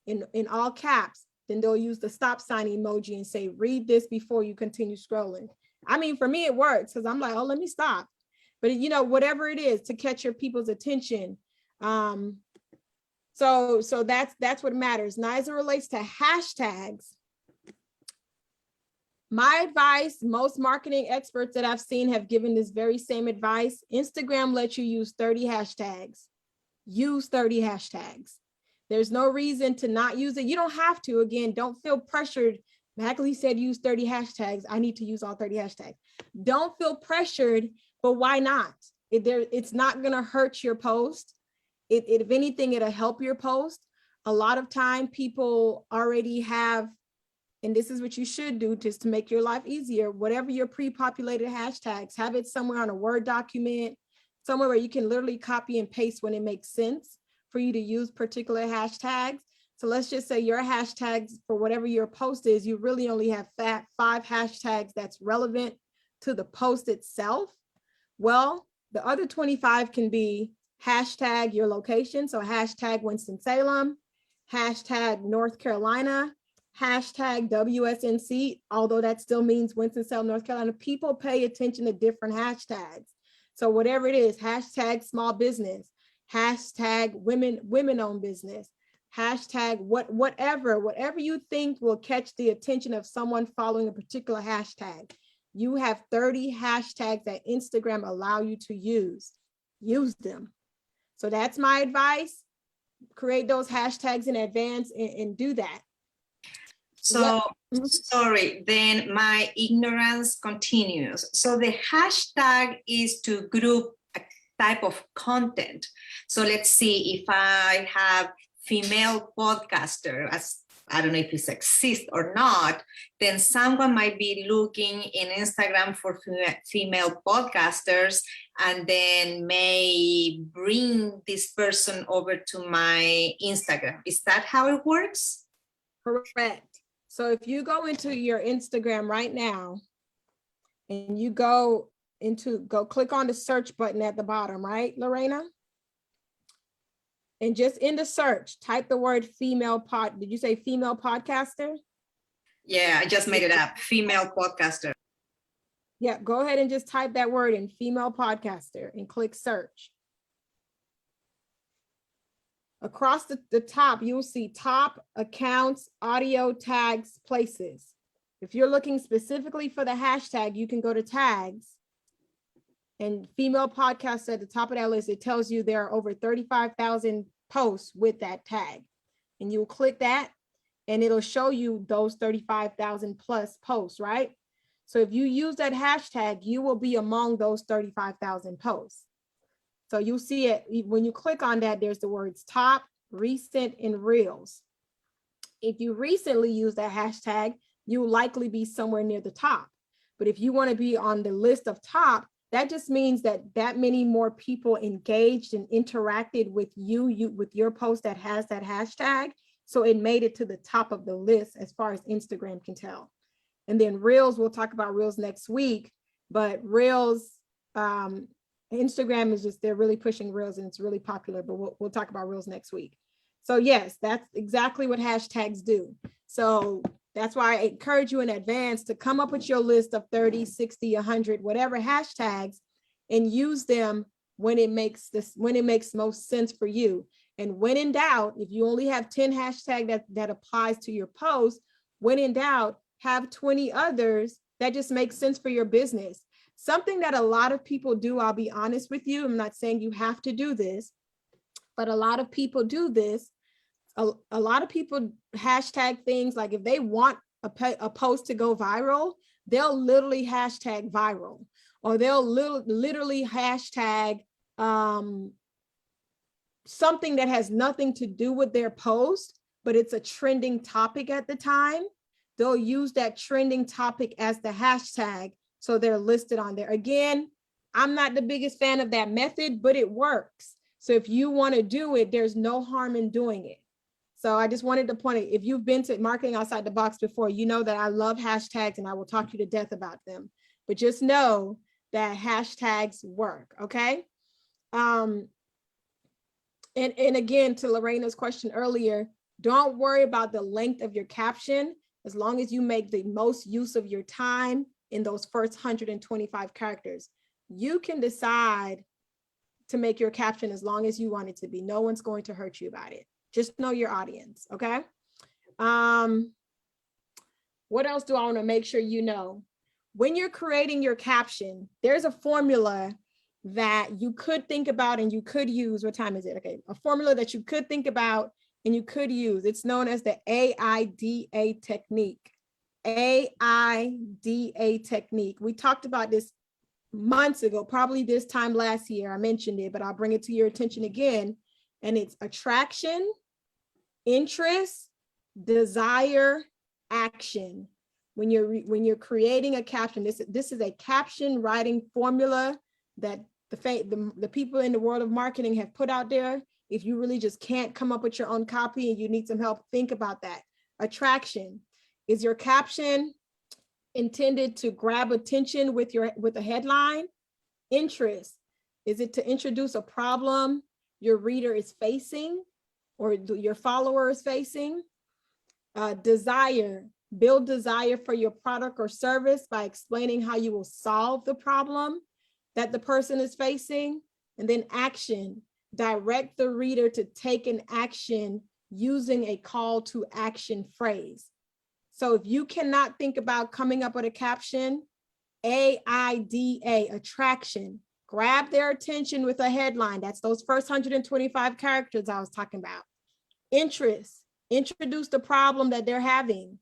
in all caps, then they'll use the stop sign emoji and say, read this before you continue scrolling. I mean, for me, it works because I'm like, oh, let me stop. But you know, whatever it is to catch your people's attention. So that's what matters. Now, as it relates to hashtags, my advice, most marketing experts that I've seen have given this very same advice. Instagram lets you use 30 hashtags. Use 30 hashtags. There's no reason to not use it. You don't have to. Again, don't feel pressured. Mackley said use 30 hashtags. I need to use all 30 hashtags. Don't feel pressured, but why not? It's not going to hurt your post. If anything, it'll help your post. A lot of time people already have, and this is what you should do just to make your life easier, whatever your pre-populated hashtags, have it somewhere on a Word document, somewhere where you can literally copy and paste when it makes sense for you to use particular hashtags. So let's just say your hashtags for whatever your post is, you really only have 5 hashtags that's relevant to the post itself. Well, the other 25 can be hashtag your location. So hashtag Winston-Salem, hashtag North Carolina, hashtag WSNC, although that still means Winston-Salem, North Carolina. People pay attention to different hashtags. So whatever it is, hashtag small business, hashtag women-owned business, hashtag whatever you think will catch the attention of someone following a particular hashtag. You have 30 hashtags that Instagram allow you to use. Use them. So that's my advice. Create those hashtags in advance and do that. So, sorry, then my ignorance continues. So the hashtag is to group a type of content. So let's see, if I have female podcaster, as I don't know if it exists or not, then someone might be looking in Instagram for female podcasters and then may bring this person over to my Instagram. Is that how it works? Correct. So if you go into your Instagram right now and you go click on the search button at the bottom, right, Lorena? And just in the search, type the word did you say female podcaster? Yeah, I just made it up, female podcaster. Yeah, go ahead and just type that word in, female podcaster, and click search. Across the top, you'll see top, accounts, audio, tags, places. If you're looking specifically for the hashtag, you can go to tags. And female podcast at the top of that list, it tells you there are over 35,000 posts with that tag. And you'll click that and it'll show you those 35,000 plus posts, right? So if you use that hashtag, you will be among those 35,000 posts. So you'll see it when you click on that, there's the words top, recent, and reels. If you recently use that hashtag, you'll likely be somewhere near the top. But if you want to be on the list of top, that just means that many more people engaged and interacted with with your post that has that hashtag. So it made it to the top of the list as far as Instagram can tell. And then Reels, we'll talk about Reels next week, but Reels, Instagram is just, they're really pushing Reels and it's really popular, but we'll talk about Reels next week. So yes, that's exactly what hashtags do. So that's why I encourage you in advance to come up with your list of 30, 60, 100, whatever hashtags, and use them when it makes most sense for you. And when in doubt, if you only have 10 hashtags that applies to your post, when in doubt, have 20 others that just make sense for your business. Something that a lot of people do, I'll be honest with you, I'm not saying you have to do this, but a lot of people do this. A lot of people hashtag things like if they want a post to go viral, they'll literally hashtag viral, or they'll literally hashtag something that has nothing to do with their post, but it's a trending topic at the time. They'll use that trending topic as the hashtag, so they're listed on there. Again, I'm not the biggest fan of that method, but it works. So if you want to do it, there's no harm in doing it. So I just wanted to point out, if you've been to Marketing Outside the Box before, you know that I love hashtags and I will talk you to death about them. But just know that hashtags work, okay? And again, to Lorena's question earlier, don't worry about the length of your caption, as long as you make the most use of your time in those first 125 characters. You can decide to make your caption as long as you want it to be. No one's going to hurt you about it. Just know your audience, okay? What else do I want to make sure you know? When you're creating your caption, there's a formula that you could think about and you could use. What time is it? Okay, a formula that you could think about and you could use. It's known as the AIDA technique. AIDA technique. We talked about this months ago, probably this time last year. I mentioned it, but I'll bring it to your attention again. And it's attraction, interest, desire, action. When you're creating a caption, this is a caption writing formula that the people in the world of marketing have put out there. If you really just can't come up with your own copy and you need some help, think about that. Attraction. Is your caption intended to grab attention with a headline? Interest. Is it to introduce a problem your reader is facing or your follower is facing? Desire. Build desire for your product or service by explaining how you will solve the problem that the person is facing. And then action. Direct the reader to take an action using a call to action phrase. So if you cannot think about coming up with a caption, AIDA, attraction, grab their attention with a headline. That's those first 125 characters I was talking about. Interest, introduce the problem that they're having.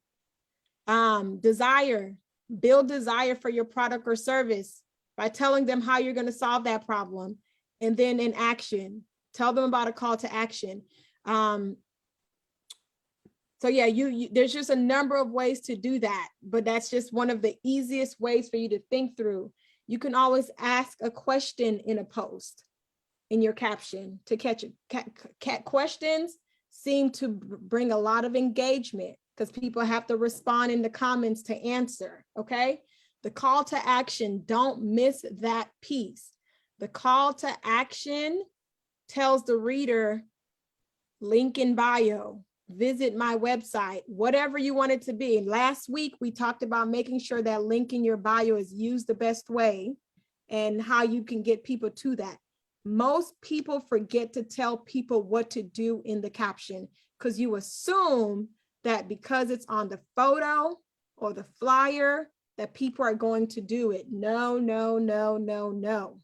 Desire, build desire for your product or service by telling them how you're going to solve that problem. And then in action, tell them about a call to action. So yeah, there's just a number of ways to do that, but that's just one of the easiest ways for you to think through. You can always ask a question in a post, in your caption, to catch it. Questions seem to bring a lot of engagement because people have to respond in the comments to answer, okay? The call to action, don't miss that piece. The call to action tells the reader, link in bio, visit my website, whatever you want it to be. Last week, we talked about making sure that link in your bio is used the best way and how you can get people to that. Most people forget to tell people what to do in the caption because you assume that because it's on the photo or the flyer that people are going to do it. No, no, no, no, no.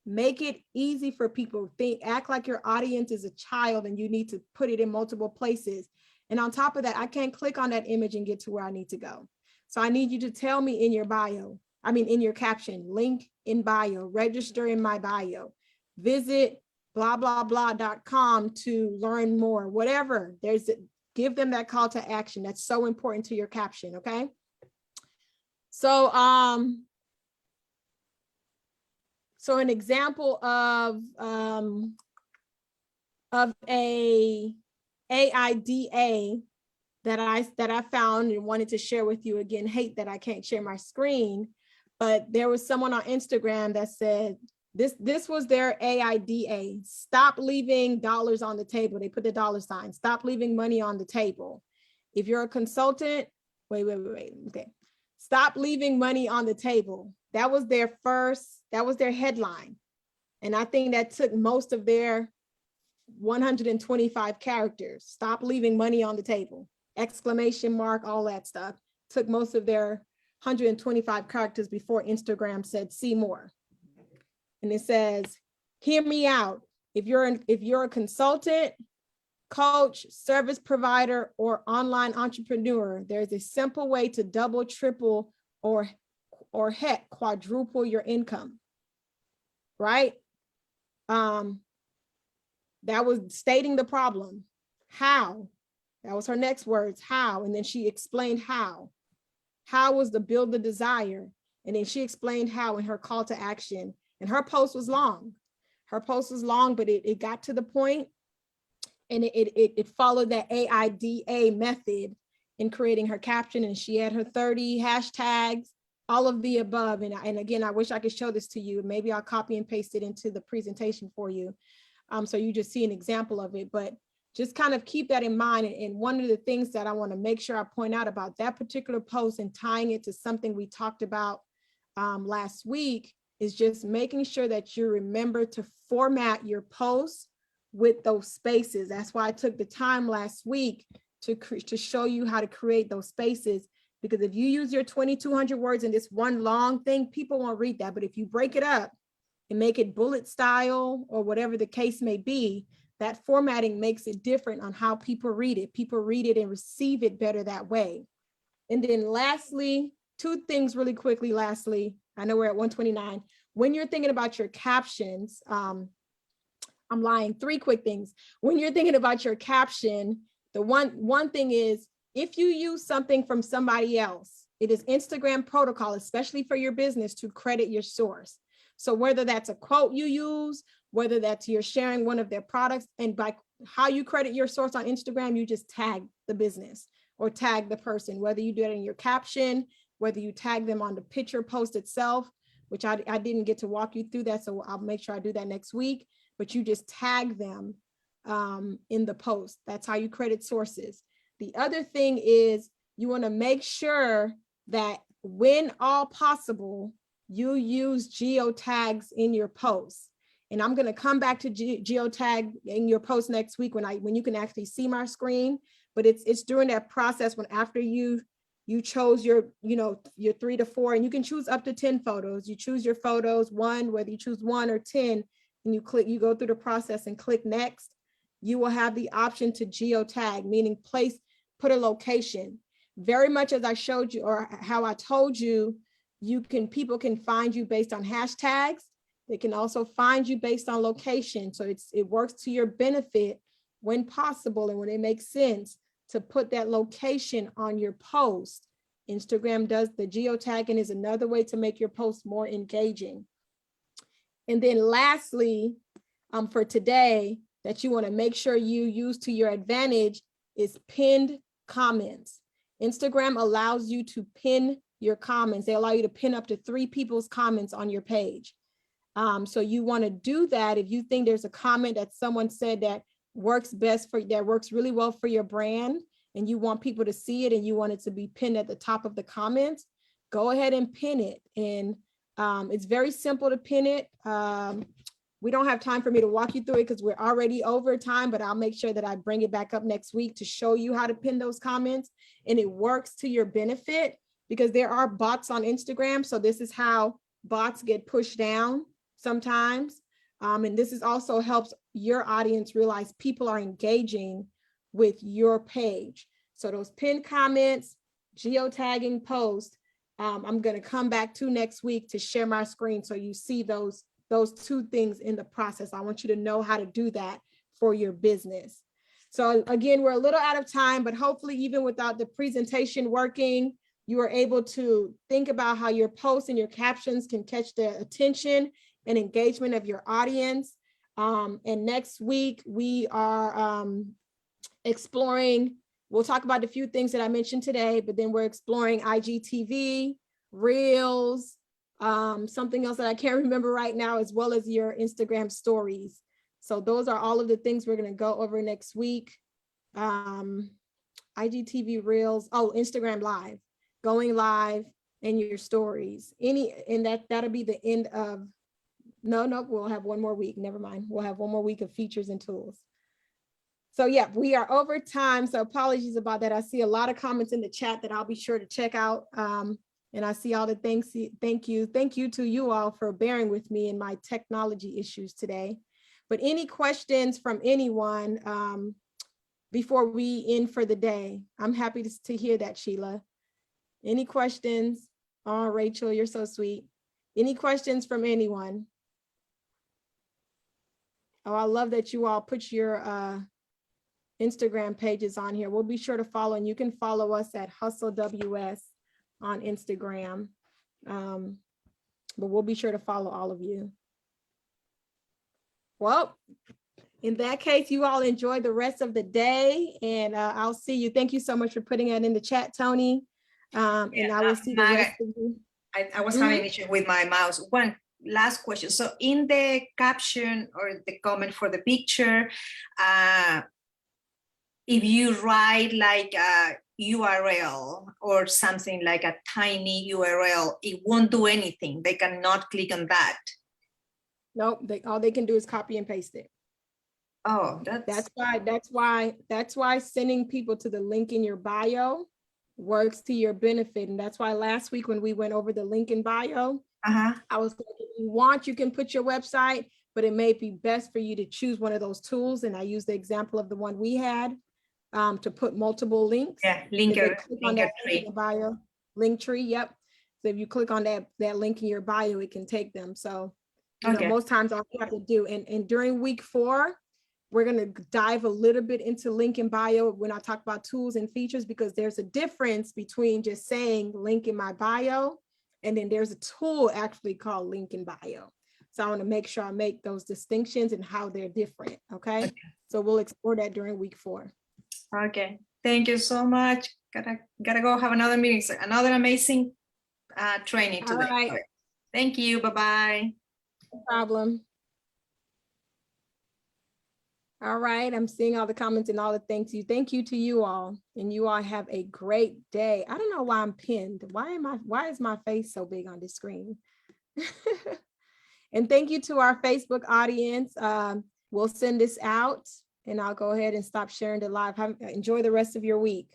Make it easy for people. Act like your audience is a child and you need to put it in multiple places. And on top of that, I can't click on that image and get to where I need to go. So I need you to tell me in your bio, in your caption, link in bio, register in my bio, visit blah, blah, blah.com to learn more, whatever. Give them that call to action. That's so important to your caption, okay? So, so an example of a AIDA that I found and wanted to share with you again, hate that I can't share my screen, but there was someone on Instagram that said, this was their AIDA, stop leaving dollars on the table. They put the dollar sign, stop leaving money on the table. If you're a consultant, wait, okay. Stop leaving money on the table. That was their headline. And I think that took most of their 125 characters. Stop leaving money on the table. Exclamation mark, all that stuff. Took most of their 125 characters before Instagram said, see more. And it says, hear me out. If you're a consultant, coach, service provider, or online entrepreneur, there's a simple way to double, triple, or heck, quadruple your income, right? That was stating the problem. How? That was her next words, how? And then she explained how. How was to build the desire. And then she explained how in her call to action. And her post was long. Her post was long, but it got to the point, and it followed that AIDA method in creating her caption. And she had her 30 hashtags, all of the above. And again, I wish I could show this to you. Maybe I'll copy and paste it into the presentation for you. So you just see an example of it, but just kind of keep that in mind. And one of the things that I want to make sure I point out about that particular post and tying it to something we talked about last week is just making sure that you remember to format your posts with those spaces. That's why I took the time last week to show you how to create those spaces, because if you use your 2,200 words in this one long thing, people won't read that. But if you break it up and make it bullet style or whatever the case may be, that formatting makes it different on how people read it. People read it and receive it better that way. And then lastly, two things really quickly. Lastly, I know we're at 129. When you're thinking about your captions, I'm lying, three quick things. When you're thinking about your caption, the one thing is, if you use something from somebody else, it is Instagram protocol, especially for your business, to credit your source. So whether that's a quote you use, whether that's you're sharing one of their products, and by how you credit your source on Instagram, you just tag the business or tag the person, whether you do it in your caption, whether you tag them on the picture post itself, which I didn't get to walk you through that. So I'll make sure I do that next week, but you just tag them in the post. That's how you credit sources. The other thing is you want to make sure that when all possible, you use geotags in your posts. And I'm going to come back to geotag in your post next week when you can actually see my screen. But it's during that process when after you chose your 3 to 4, and you can choose up to 10 photos. You choose your photos, whether you choose 1 or 10, and you go through the process and click next. You will have the option to geotag, meaning put a location. Very much as I showed you, or how I told you, people can find you based on hashtags. They can also find you based on location. So it works to your benefit when possible and when it makes sense to put that location on your post. Instagram does the geotagging, is another way to make your post more engaging. And then lastly, for today, that you want to make sure you use to your advantage is pinned comments. Instagram allows you to pin your comments. They allow you to pin up to 3 people's comments on your page. So you want to do that if you think there's a comment that someone said that works really well for your brand, and you want people to see it and you want it to be pinned at the top of the comments, go ahead and pin it. And it's very simple to pin it. We don't have time for me to walk you through it because we're already over time, but I'll make sure that I bring it back up next week to show you how to pin those comments. And it works to your benefit because there are bots on Instagram. So this is how bots get pushed down sometimes. And this is also helps your audience realize people are engaging with your page. So those pinned comments, geotagging posts, I'm going to come back to next week to share my screen so you see those 2 things in the process. I want you to know how to do that for your business. So again, we're a little out of time, but hopefully even without the presentation working, you are able to think about how your posts and your captions can catch the attention and engagement of your audience. And next week we are exploring, we'll talk about a few things that I mentioned today, but then we're exploring IGTV, Reels, something else that I can't remember right now, as well as your Instagram stories. So those are all of the things we're going to go over next week. IGTV, Reels, Instagram Live, going live, and your stories. And that'll be the end of No, we'll have one more week. Never mind. We'll have one more week of features and tools. So yeah, we are over time. So apologies about that. I see a lot of comments in the chat that I'll be sure to check out. And I see all the thanks. Thank you to you all for bearing with me in my technology issues today. But any questions from anyone before we end for the day? I'm happy to hear that, Sheila. Any questions? Oh, Rachel, you're so sweet. Any questions from anyone? Oh, I love that you all put your Instagram pages on here. We'll be sure to follow, and you can follow us at Hustle WS on Instagram. But we'll be sure to follow all of you. Well, in that case, you all enjoy the rest of the day, and I'll see you. Thank you so much for putting it in the chat, Tony. And I will see the rest of you. I was having an issue with my mouse. One last question. So in the caption or the comment for the picture, if you write like a URL or something like a tiny URL, it won't do anything. They cannot click on that. Nope, all they can do is copy and paste it. Oh, That's why sending people to the link in your bio works to your benefit. And that's why last week when we went over the link in bio, I was like, if you want, you can put your website, but it may be best for you to choose one of those tools. And I used the example of the one we had to put multiple links. Yeah, linker tree. Bio, link tree, yep. So if you click on that link in your bio, it can take them. So you know, most times all you have to do, and during week 4, we're going to dive a little bit into link in bio when I talk about tools and features, because there's a difference between just saying link in my bio, and then there's a tool actually called link in bio. So I want to make sure I make those distinctions and how they're different. Okay. So we'll explore that during week 4. Okay. Thank you so much. Gotta go have another meeting. So another amazing training today. All right. Thank you. Bye-bye. No problem. All right, I'm seeing all the comments and all the thank you to you all, and you all have a great day. I don't know why I'm pinned. Why is my face so big on this screen? And thank you to our Facebook audience. We'll send this out, and I'll go ahead and stop sharing the live. Enjoy the rest of your week.